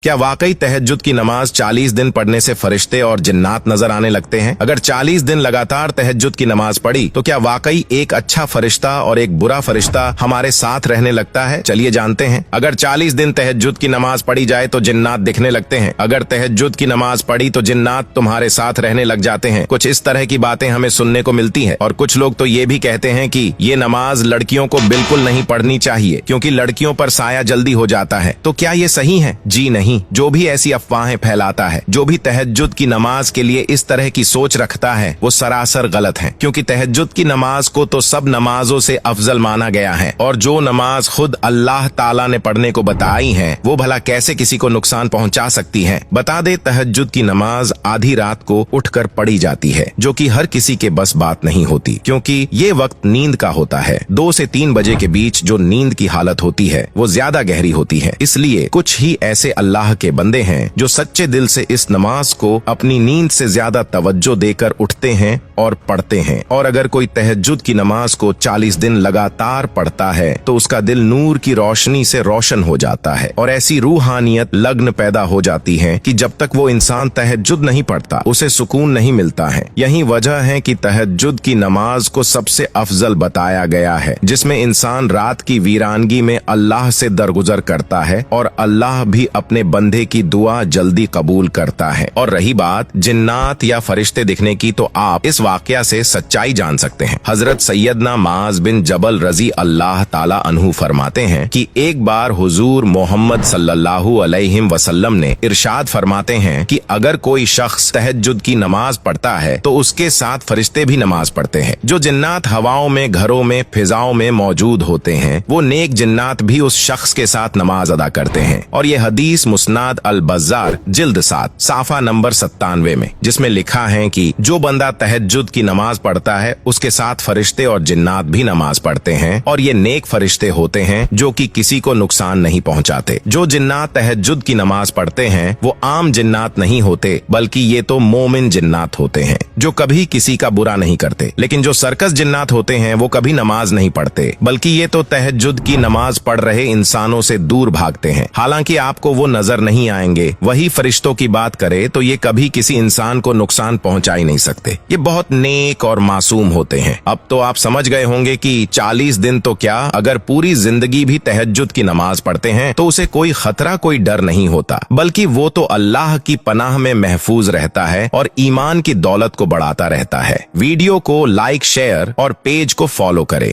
क्या वाकई तहज्जुद की नमाज 40 दिन पढ़ने से फरिश्ते और जिन्नात नजर आने लगते हैं? अगर 40 दिन लगातार तहज्जुद की नमाज पढ़ी तो क्या वाकई एक अच्छा फरिश्ता और एक बुरा फरिश्ता हमारे साथ रहने लगता है? चलिए जानते हैं। अगर 40 दिन तहज्जुद की नमाज पढ़ी जाए तो जिन्नात दिखने लगते हैं। अगर तहज्जुद की नमाज पढ़ी तो जिन्नात तुम्हारे साथ रहने लग जाते हैं। कुछ इस तरह की बातें हमें सुनने को मिलती है और कुछ लोग तो ये भी कहते हैं कि ये नमाज लड़कियों को बिल्कुल नहीं पढ़नी चाहिए क्योंकि लड़कियों पर साया जल्दी हो जाता है। तो क्या ये सही है? जी नहीं। जो भी ऐसी अफवाहें फैलाता है, जो भी तहज्जुद की नमाज के लिए इस तरह की सोच रखता है, वो सरासर गलत है। क्योंकि तहज्जुद की नमाज को तो सब नमाजों से अफजल माना गया है और जो नमाज खुद अल्लाह ताला ने पढ़ने को बताई है वो भला कैसे किसी को नुकसान पहुंचा सकती है? बता दे, तहज्जुद की नमाज आधी रात को उठकर पढ़ी जाती है, जो कि हर किसी के बस बात नहीं होती क्योंकि ये वक्त नींद का होता है। 2 से 3 बजे के बीच जो नींद की हालत होती है वो ज्यादा गहरी होती है। इसलिए कुछ ही ऐसे अल्लाह के बंदे हैं जो सच्चे दिल से इस नमाज को अपनी नींद से ज्यादा तवज्जो देकर उठते हैं और पढ़ते हैं। और अगर कोई तहज्जुद की नमाज को 40 दिन लगातार पढ़ता है तो उसका दिल नूर की रोशनी से रोशन हो जाता है और ऐसी रूहानियत लग्न पैदा हो जाती है कि जब तक वो इंसान तहज्जुद नहीं पढ़ता उसे सुकून नहीं मिलता है। यही वजह है कि तहज्जुद की नमाज को सबसे अफजल बताया गया है, जिसमें इंसान रात की वीरानगी में अल्लाह से दरगुजर करता है और अल्लाह भी अपने बंदे की दुआ जल्दी कबूल करता है। और रही बात जिन्नात या फरिश्ते दिखने की, तो आप इस वाकया से सच्चाई जान सकते हैं। हजरत सैयदना माज बिन जबल रजी अल्लाह ताला अन्हु फरमाते हैं कि एक बार हुजूर मोहम्मद सल्लल्लाहु अलैहि वसल्लम ने इरशाद फरमाते हैं कि अगर कोई शख्स तहज्जुद की नमाज पढ़ता है तो उसके साथ फरिश्ते भी नमाज पढ़ते हैं। जो जिन्नात हवाओं में, घरों में, फिजाओं में मौजूद होते हैं वो नेक जिन्नात भी उस शख्स के साथ नमाज अदा करते हैं। और ये हदीस मुस्नाद अल बज़ार जिल्द 7 साफा नंबर 97 में, जिसमें लिखा है कि जो बंदा तहज्जुद की नमाज पढ़ता है उसके साथ फरिश्ते और जिन्नात भी नमाज पढ़ते हैं और ये नेक फरिश्ते होते हैं जो कि किसी को नुकसान नहीं पहुंचाते। जो जिन्नात तहज्जुद की नमाज पढ़ते हैं वो आम जिन्नात नहीं होते, बल्कि ये तो मोमिन जिन्नात होते हैं जो कभी किसी का बुरा नहीं करते। लेकिन जो सर्कस जिन्नात होते हैं वो कभी नमाज नहीं पढ़ते, बल्कि ये तो तहज्जुद की नमाज पढ़ रहे इंसानों से दूर भागते हैं। हालांकि आपको वो नजर नहीं आएंगे। वही फरिश्तों की बात करे तो ये कभी किसी इंसान को नुकसान पहुंचा ही नहीं सकते। ये बहुत नेक और मासूम होते हैं। अब तो आप समझ गए होंगे कि 40 दिन तो क्या, अगर पूरी जिंदगी भी तहज्जुद की नमाज पढ़ते हैं तो उसे कोई खतरा, कोई डर नहीं होता, बल्कि वो तो अल्लाह की पनाह में महफूज रहता है और ईमान की दौलत को बढ़ाता रहता है। वीडियो को लाइक, शेयर और पेज को फॉलो करें।